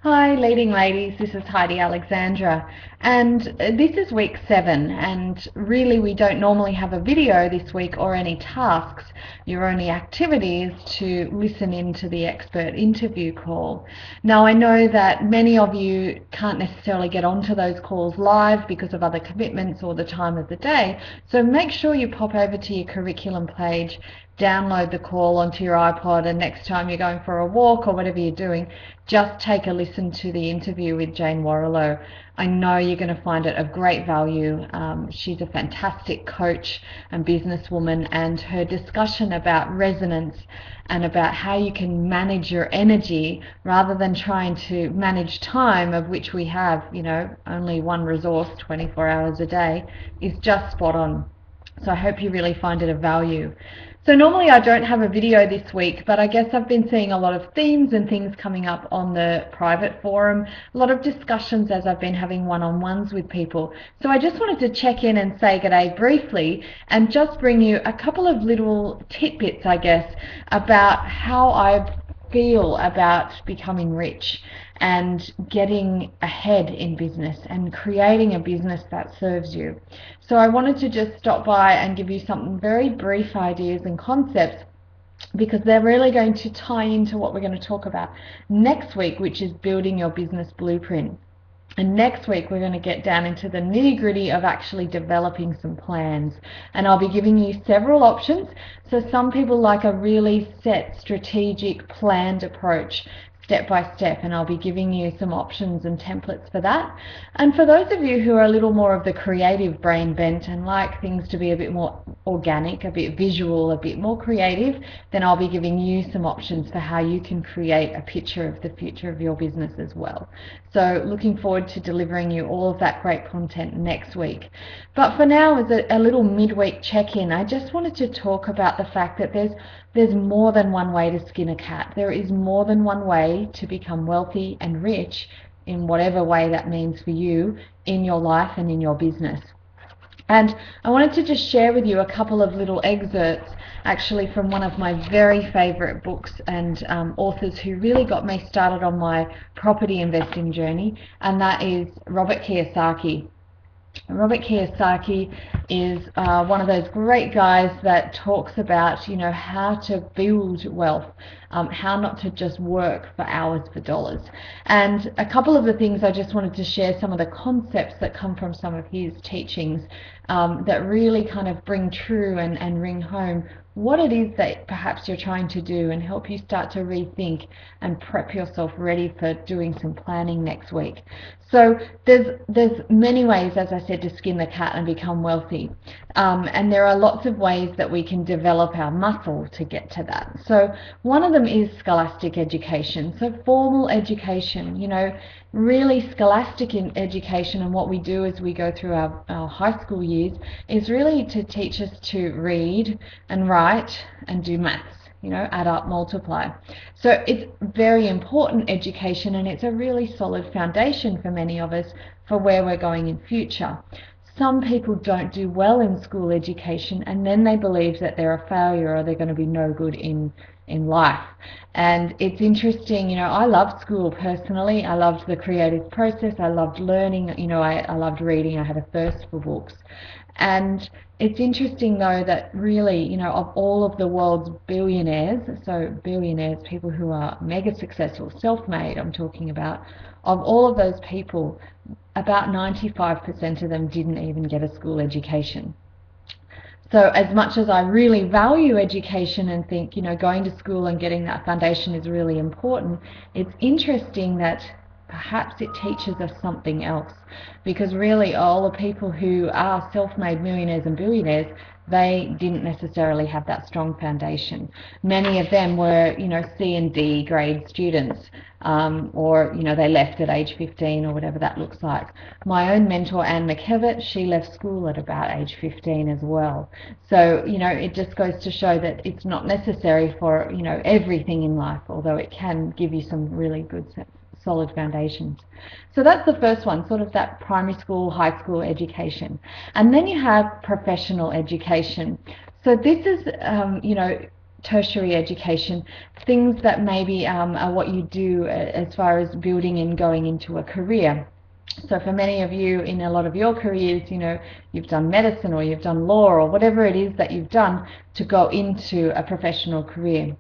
Hi, leading ladies. This is Heidi Alexandra, and this is week 7. And really, we don't normally have a video this week or any tasks. Your only activity is to listen into the expert interview call. Now, I know that many of you can't necessarily get onto those calls live because of other commitments or the time of the day, so make sure you pop over to your curriculum page, download the call onto your iPod, and next time you're going for a walk or whatever you're doing, just take a listen to the interview with Jane Warrilow. I know you're going to find it of great value. She's a fantastic coach and businesswoman, and her discussion about resonance and about how you can manage your energy rather than trying to manage time, of which we have, only one resource 24 hours a day, is just spot on. So I hope you really find it of value. So normally I don't have a video this week, but I guess I've been seeing a lot of themes and things coming up on the private forum, a lot of discussions as I've been having one-on-ones with people. So I just wanted to check in and say g'day briefly and just bring you a couple of little tidbits, I guess, about how I feel about becoming rich and getting ahead in business and creating a business that serves you. So I wanted to just stop by and give you some very brief ideas and concepts, because they're really going to tie into what we're going to talk about next week, which is building your business blueprint. And next week we're going to get down into the nitty-gritty of actually developing some plans. And I'll be giving you several options. So some people like a really set, strategic, planned approach, step by step, and I'll be giving you some options and templates for that. And for those of you who are a little more of the creative brain bent and like things to be a bit more organic, a bit visual, a bit more creative, then I'll be giving you some options for how you can create a picture of the future of your business as well. So looking forward to delivering you all of that great content next week. But for now, as a little midweek check-in, I just wanted to talk about the fact that there's more than one way to skin a cat. There is more than one way to become wealthy and rich, in whatever way that means for you in your life and in your business. And I wanted to just share with you a couple of little excerpts, actually, from one of my very favorite books and authors who really got me started on my property investing journey, and that is Robert Kiyosaki. Robert Kiyosaki is one of those great guys that talks about, how to build wealth, how not to just work for hours for dollars. And a couple of the things I just wanted to share, some of the concepts that come from some of his teachings that really kind of bring true and ring home what it is that perhaps you're trying to do, and help you start to rethink and prep yourself ready for doing some planning next week. So there's many ways, as I said, to skin the cat and become wealthy, and there are lots of ways that we can develop our muscle to get to that. So one of them is scholastic education, so formal education, really scholastic in education. And what we do as we go through our high school years is really to teach us to read and write and do maths, add up, multiply. So it's very important education, and it's a really solid foundation for many of us for where we're going in future. Some people don't do well in school education, and then they believe that they're a failure or they're going to be no good in life. And it's interesting, I loved school personally. I loved the creative process. I loved learning. I loved reading. I had a thirst for books. And it's interesting, though, that really, of all of the world's billionaires, so billionaires, people who are mega successful, self-made, I'm talking about, of all of those people, about 95% of them didn't even get a school education. So as much as I really value education and think, going to school and getting that foundation is really important, it's interesting that perhaps it teaches us something else, because really all the people who are self-made millionaires and billionaires, they didn't necessarily have that strong foundation. Many of them were, C and D grade students, or they left at age 15 or whatever that looks like. My own mentor, Anne McKevitt, she left school at about age 15 as well. So, it just goes to show that it's not necessary for, everything in life, although it can give you some really good solid foundations. So that's the first one, sort of that primary school, high school education. And then you have professional education. So this is, tertiary education, things that maybe are what you do as far as building and going into a career. So for many of you, in a lot of your careers, you've done medicine or you've done law or whatever it is that you've done to go into a professional career.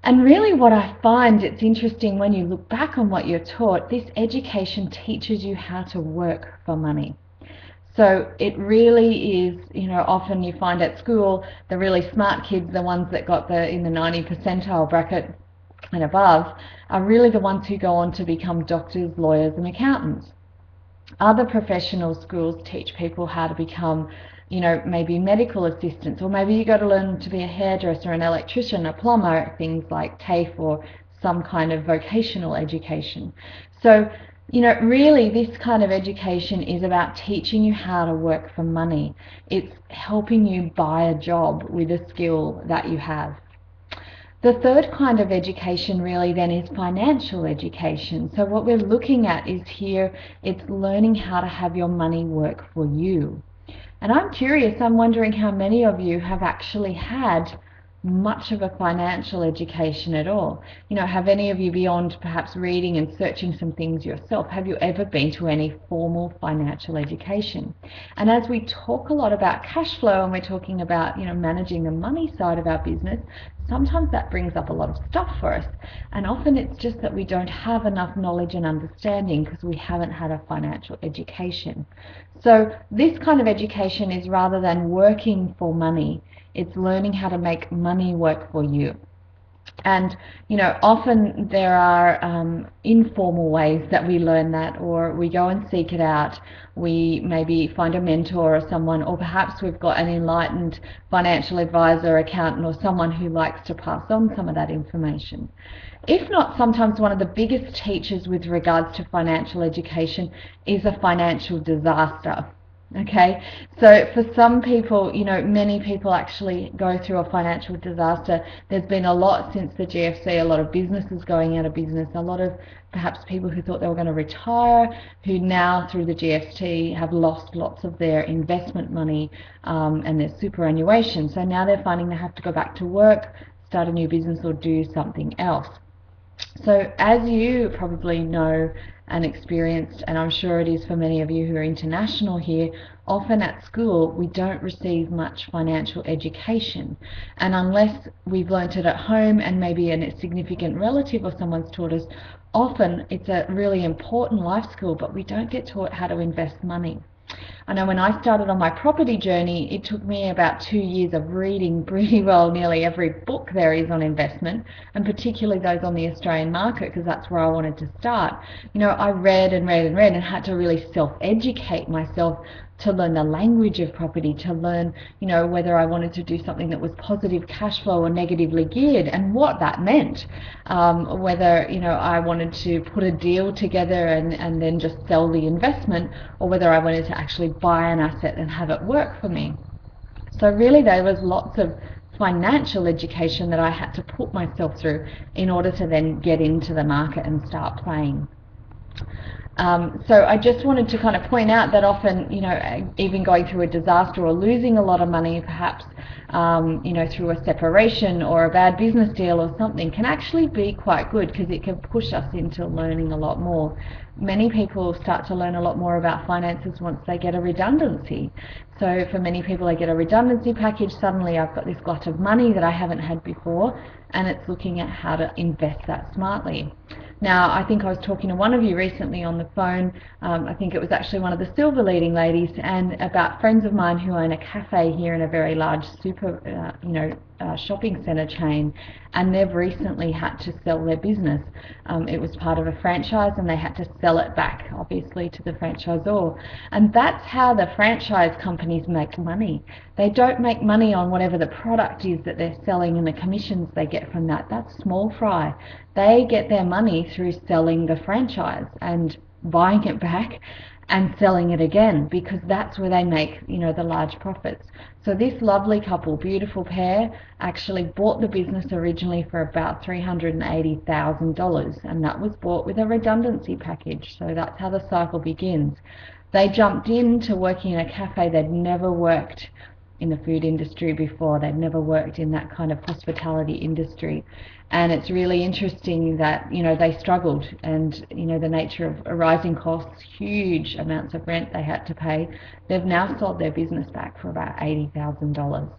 And really what I find, it's interesting when you look back on what you're taught, this education teaches you how to work for money. So it really is, often you find at school, the really smart kids, the ones that got in the 90 percentile bracket and above, are really the ones who go on to become doctors, lawyers and accountants. Other professional schools teach people how to become, maybe medical assistants, or maybe you got to learn to be a hairdresser, an electrician, a plumber, things like TAFE or some kind of vocational education. So, really this kind of education is about teaching you how to work for money. It's helping you buy a job with a skill that you have. The third kind of education really then is financial education. So what we're looking at is here, it's learning how to have your money work for you. And I'm curious, I'm wondering how many of you have actually had much of a financial education at all. Have any of you, beyond perhaps reading and searching some things yourself, have you ever been to any formal financial education? And as we talk a lot about cash flow and we're talking about, managing the money side of our business, sometimes that brings up a lot of stuff for us. And often it's just that we don't have enough knowledge and understanding because we haven't had a financial education. So this kind of education is, rather than working for money, it's learning how to make money work for you. And often there are informal ways that we learn that, or we go and seek it out. We maybe find a mentor or someone, or perhaps we've got an enlightened financial advisor, accountant, or someone who likes to pass on some of that information. If not, sometimes one of the biggest teachers with regards to financial education is a financial disaster. Okay, so for some people, many people actually go through a financial disaster. There's been a lot since the GFC, a lot of businesses going out of business, a lot of perhaps people who thought they were going to retire, who now through the GFC have lost lots of their investment money and their superannuation. So now they're finding they have to go back to work, start a new business or do something else. So as you probably know and experienced, and I'm sure it is for many of you who are international here, often at school we don't receive much financial education. And unless we've learnt it at home and maybe a significant relative or someone's taught us, often it's a really important life skill, but we don't get taught how to invest money. I know when I started on my property journey, it took me about 2 years of reading pretty well nearly every book there is on investment, and particularly those on the Australian market, because that's where I wanted to start. I read and read and read and had to really self-educate myself to learn the language of property, to learn, whether I wanted to do something that was positive cash flow or negatively geared and what that meant. Whether, I wanted to put a deal together and then just sell the investment, or whether I wanted to actually buy an asset and have it work for me. So really there was lots of financial education that I had to put myself through in order to then get into the market and start playing. So I just wanted to kind of point out that often, even going through a disaster or losing a lot of money, perhaps, through a separation or a bad business deal or something, can actually be quite good because it can push us into learning a lot more. Many people start to learn a lot more about finances once they get a redundancy. So for many people, they get a redundancy package. Suddenly I've got this glut of money that I haven't had before, and it's looking at how to invest that smartly. Now, I think I was talking to one of you recently on the phone, I think it was actually one of the silver leading ladies, and about friends of mine who own a cafe here in a very large shopping centre chain, and they've recently had to sell their business. It was part of a franchise and they had to sell it back, obviously, to the franchisor. And that's how the franchise companies make money. They don't make money on whatever the product is that they're selling and the commissions they get from that. That's small fry. They get their money through selling the franchise and buying it back and selling it again, because that's where they make, the large profits. So this lovely couple, beautiful pair, actually bought the business originally for about $380,000, and that was bought with a redundancy package. So that's how the cycle begins. They jumped into working in a cafe they'd never worked in the food industry before. They've never worked in that kind of hospitality industry. And it's really interesting that, they struggled, and, the nature of rising costs, huge amounts of rent they had to pay. They've now sold their business back for about $80,000.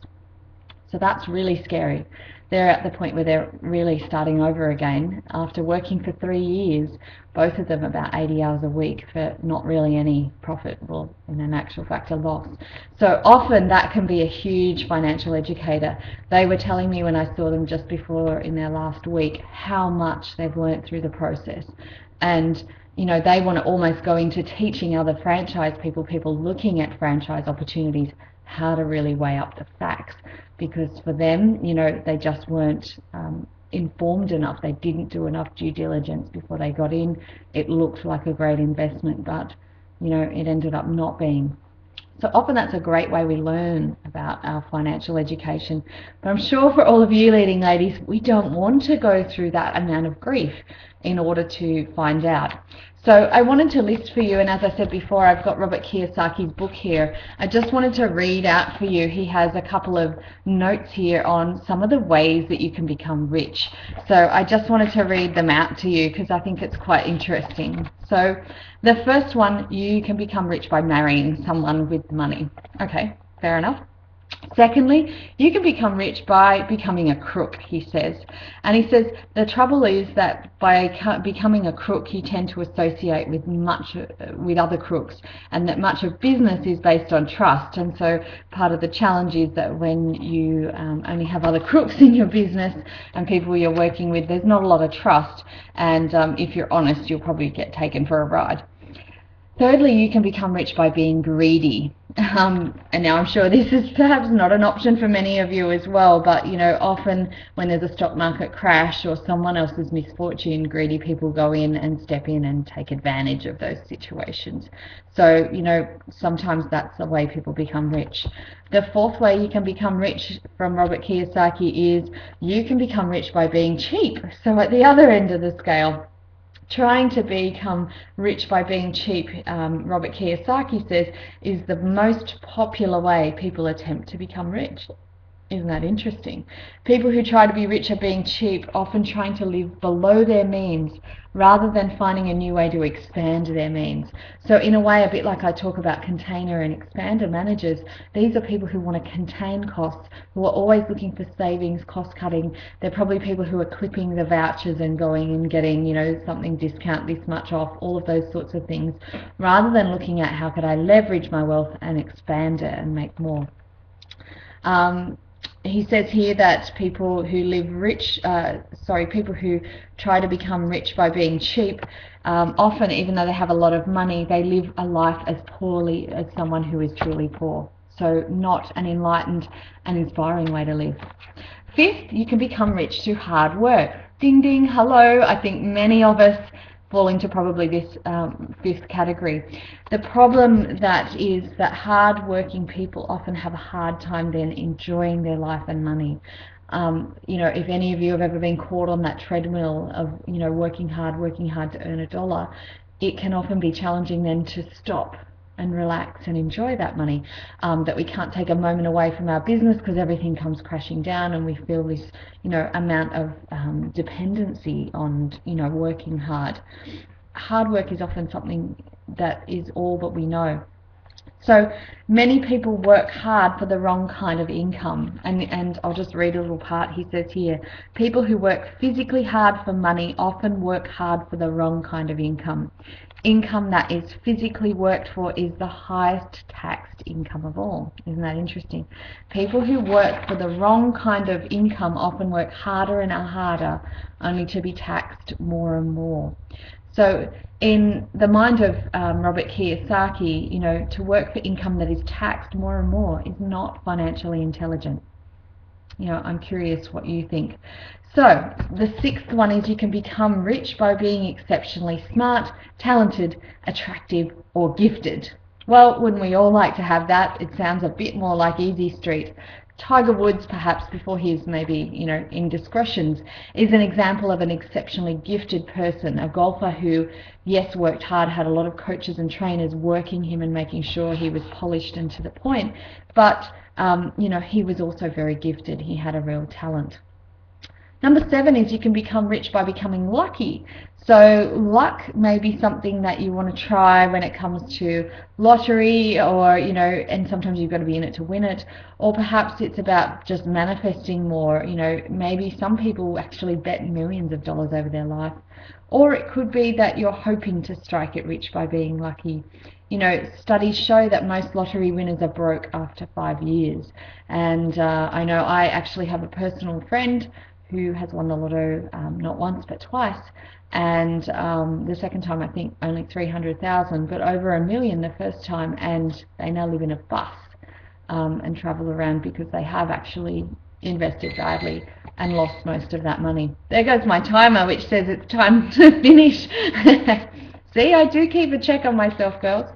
So that's really scary. They're at the point where they're really starting over again after working for 3 years, both of them about 80 hours a week for not really any profit, well, in actual fact a loss. So often that can be a huge financial educator. They were telling me when I saw them just before in their last week how much they've learned through the process. And they want to almost go into teaching other franchise people looking at franchise opportunities, how to really weigh up the facts, because for them, they just weren't informed enough. They didn't do enough due diligence before they got in. It looked like a great investment, but it ended up not being. So often that's a great way we learn about our financial education. But I'm sure for all of you leading ladies, we don't want to go through that amount of grief in order to find out. So I wanted to list for you, and as I said before, I've got Robert Kiyosaki's book here. I just wanted to read out for you. He has a couple of notes here on some of the ways that you can become rich. So I just wanted to read them out to you because I think it's quite interesting. So the first one, you can become rich by marrying someone with money. Okay, fair enough. Secondly, you can become rich by becoming a crook, he says. And he says the trouble is that by becoming a crook, you tend to associate with other crooks, and that much of business is based on trust. And so part of the challenge is that when you only have other crooks in your business and people you're working with, there's not a lot of trust. And if you're honest, you'll probably get taken for a ride. Thirdly, you can become rich by being greedy. And now I'm sure this is perhaps not an option for many of you as well, but often when there's a stock market crash or someone else's misfortune, greedy people go in and step in and take advantage of those situations. So, sometimes that's the way people become rich. The fourth way you can become rich from Robert Kiyosaki is you can become rich by being cheap. So at the other end of the scale, trying to become rich by being cheap, Robert Kiyosaki says, is the most popular way people attempt to become rich. Isn't that interesting? People who try to be rich at being cheap, often trying to live below their means rather than finding a new way to expand their means. So in a way, a bit like I talk about container and expander managers, these are people who want to contain costs, who are always looking for savings, cost cutting. They're probably people who are clipping the vouchers and going and getting, something discount this much off, all of those sorts of things, rather than looking at how could I leverage my wealth and expand it and make more. He says here that people who people who try to become rich by being cheap, often, even though they have a lot of money, they live a life as poorly as someone who is truly poor. So not an enlightened and inspiring way to live. Fifth, you can become rich through hard work. Ding, ding, hello. I think many of us fall into probably this fifth category. The problem that is that hard-working people often have a hard time then enjoying their life and money. If any of you have ever been caught on that treadmill of working hard to earn a dollar, it can often be challenging then to stop and relax and enjoy that money, that we can't take a moment away from our business because everything comes crashing down and we feel this amount of dependency on working hard. Hard work is often something that is all that we know. So many people work hard for the wrong kind of income, and I'll just read a little part. He says here, people who work physically hard for money often work hard for the wrong kind of income. Income that is physically worked for is the highest taxed income of all. Isn't that interesting? People who work for the wrong kind of income often work harder and harder, only to be taxed more and more. So in the mind of Robert Kiyosaki, to work for income that is taxed more and more is not financially intelligent. I'm curious what you think. So the sixth one is you can become rich by being exceptionally smart, talented, attractive, or gifted. Well, wouldn't we all like to have that? It sounds a bit more like Easy Street. Tiger Woods, perhaps before his maybe indiscretions, is an example of an exceptionally gifted person, a golfer who, yes, worked hard, had a lot of coaches and trainers working him and making sure he was polished and to the point, but he was also very gifted. He had a real talent. Number 7 is you can become rich by becoming lucky. So luck may be something that you want to try when it comes to lottery, or, and sometimes you've got to be in it to win it. Or perhaps it's about just manifesting more. Maybe some people actually bet millions of dollars over their life. Or it could be that you're hoping to strike it rich by being lucky. Studies show that most lottery winners are broke after 5 years. And I know I actually have a personal friend who has won the lotto not once but twice, and the second time I think only 300,000, but over $1 million the first time, and they now live in a bus and travel around because they have actually invested badly and lost most of that money. There goes my timer, which says it's time to finish. See, I do keep a check on myself, girls.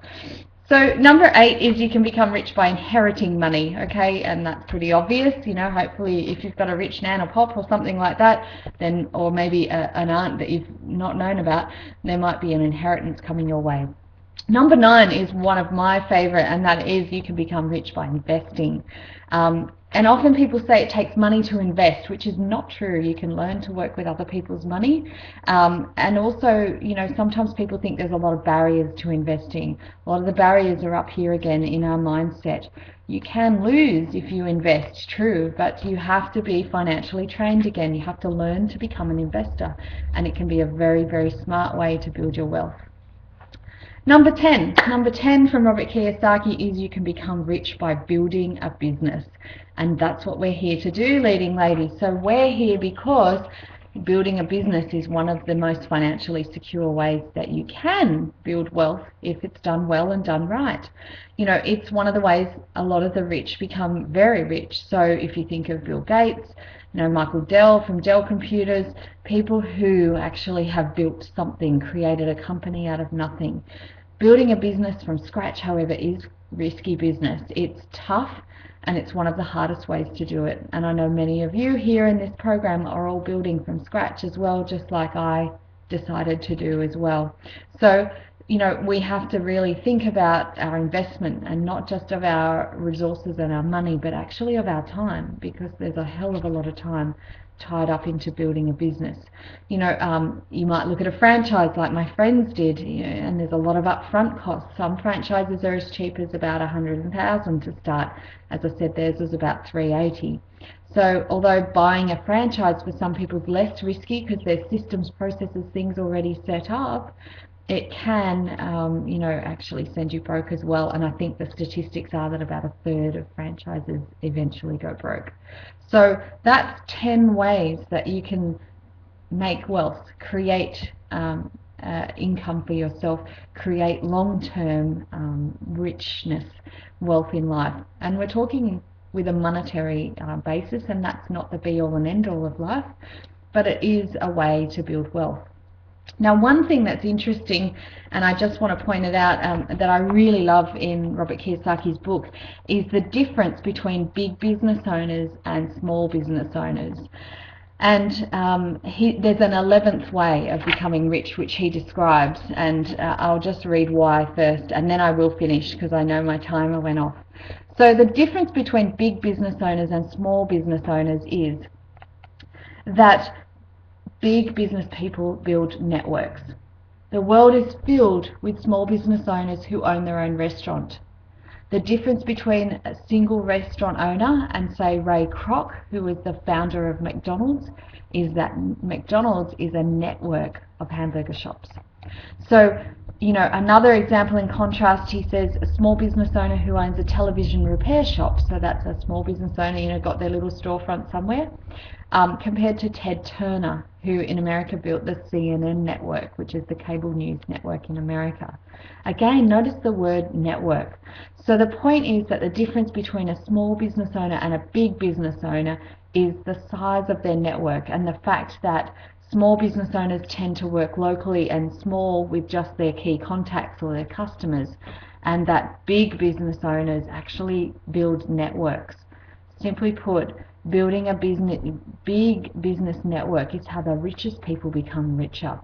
So number 8 is you can become rich by inheriting money, okay? And that's pretty obvious. Hopefully if you've got a rich nan or pop or something like that, then, or maybe an aunt that you've not known about, there might be an inheritance coming your way. Number 9 is one of my favorite, and that is you can become rich by investing. And often people say it takes money to invest, which is not true. You can learn to work with other people's money. And also, sometimes people think there's a lot of barriers to investing. A lot of the barriers are up here again in our mindset. You can lose if you invest, true, but you have to be financially trained again. You have to learn to become an investor, and it can be a very, very smart way to build your wealth. Number 10 from Robert Kiyosaki is you can become rich by building a business. And that's what we're here to do, leading ladies. So we're here because building a business is one of the most financially secure ways that you can build wealth if it's done well and done right. It's one of the ways a lot of the rich become very rich. So if you think of Bill Gates, Michael Dell from Dell Computers, people who actually have built something, created a company out of nothing. Building a business from scratch, however, is risky business. It's tough, and it's one of the hardest ways to do it. And I know many of you here in this program are all building from scratch as well, just like I decided to do as well. So, we have to really think about our investment, and not just of our resources and our money, but actually of our time, because there's a hell of a lot of time tied up into building a business. You might look at a franchise like my friends did, and there's a lot of upfront costs. Some franchises are as cheap as about $100,000 to start. As I said, theirs was about $380,000. So although buying a franchise for some people is less risky because there's systems, processes, things already set up, it can, actually send you broke as well. And I think the statistics are that about 1/3 of franchises eventually go broke. So that's 10 ways that you can make wealth, create income for yourself, create long-term richness, wealth in life. And we're talking with a monetary basis, and that's not the be-all and end-all of life, but it is a way to build wealth. Now, one thing that's interesting, and I just want to point it out, that I really love in Robert Kiyosaki's book, is the difference between big business owners and small business owners. And there's an 11th way of becoming rich, which he describes, and I'll just read why first, and then I will finish because I know my timer went off. So the difference between big business owners and small business owners is that big business people build networks. The world is filled with small business owners who own their own restaurant. The difference between a single restaurant owner and, say, Ray Kroc, who is the founder of McDonald's, is that McDonald's is a network of hamburger shops. So, another example in contrast, he says a small business owner who owns a television repair shop, so that's a small business owner, got their little storefront somewhere, compared to Ted Turner, who in America built the CNN network, which is the cable news network in America. Again, notice the word network. So the point is that the difference between a small business owner and a big business owner is the size of their network, and the fact that small business owners tend to work locally and small with just their key contacts or their customers, and that big business owners actually build networks. Simply put, building a big business network is how the richest people become richer.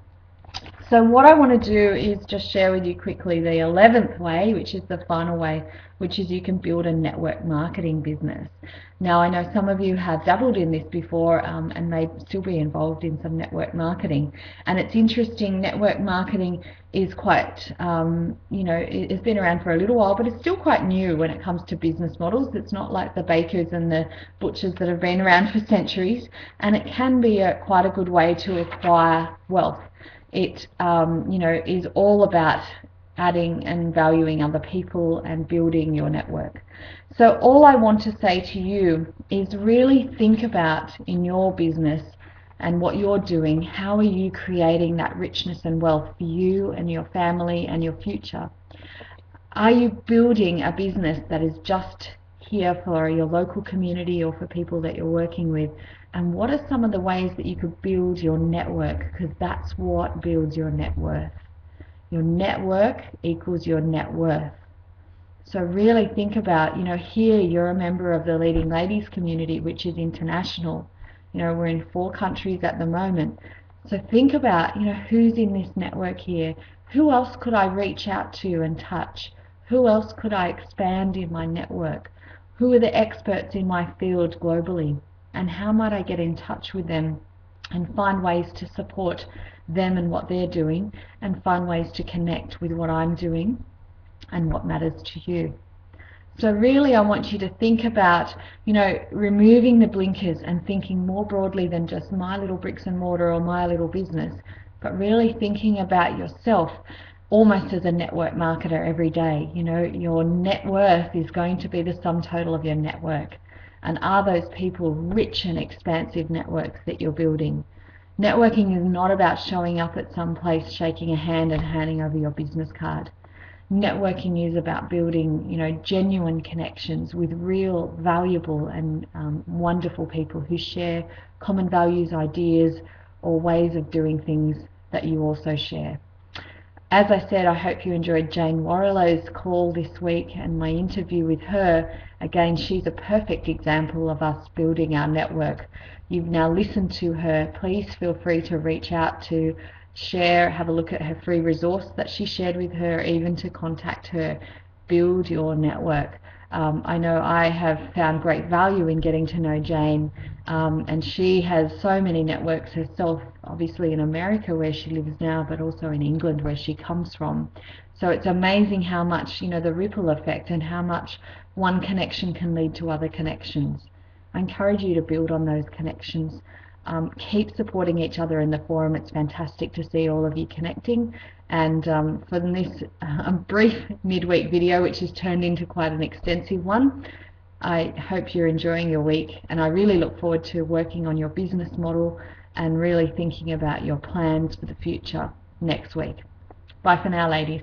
So So what I want to do is just share with you quickly the 11th way, which is the final way, which is you can build a network marketing business. Now, I know some of you have dabbled in this before and may still be involved in some network marketing. And it's interesting, network marketing is quite, it's been around for a little while, but it's still quite new when it comes to business models. It's not like the bakers and the butchers that have been around for centuries, and it can be quite a good way to acquire wealth. It is all about adding and valuing other people and building your network. So all I want to say to you is really think about in your business and what you're doing, how are you creating that richness and wealth for you and your family and your future? Are you building a business that is just here for your local community or for people that you're working with? And what are some of the ways that you could build your network? Because that's what builds your net worth. Your network equals your net worth. So really think about, here you're a member of the Leading Ladies community, which is international. We're in 4 countries at the moment. So think about, who's in this network here? Who else could I reach out to and touch? Who else could I expand in my network? Who are the experts in my field globally? And how might I get in touch with them and find ways to support them and what they're doing, and find ways to connect with what I'm doing and what matters to you. So really I want you to think about, removing the blinkers and thinking more broadly than just my little bricks and mortar or my little business, but really thinking about yourself almost as a network marketer every day. Your net worth is going to be the sum total of your network. And are those people rich and expansive networks that you're building? Networking is not about showing up at some place, shaking a hand and handing over your business card. Networking is about building, genuine connections with real, valuable and wonderful people who share common values, ideas, or ways of doing things that you also share. As I said, I hope you enjoyed Jane Warrillow's call this week and my interview with her. Again, she's a perfect example of us building our network. You've now listened to her. Please feel free to reach out to share, have a look at her free resource that she shared with her, even to contact her. Build your network. I know I have found great value in getting to know Jane, and she has so many networks herself, obviously in America where she lives now, but also in England where she comes from. So it's amazing how much, the ripple effect and how much one connection can lead to other connections. I encourage you to build on those connections. Keep supporting each other in the forum. It's fantastic to see all of you connecting. And for this brief midweek video, which has turned into quite an extensive one, I hope you're enjoying your week, and I really look forward to working on your business model and really thinking about your plans for the future next week. Bye for now, ladies.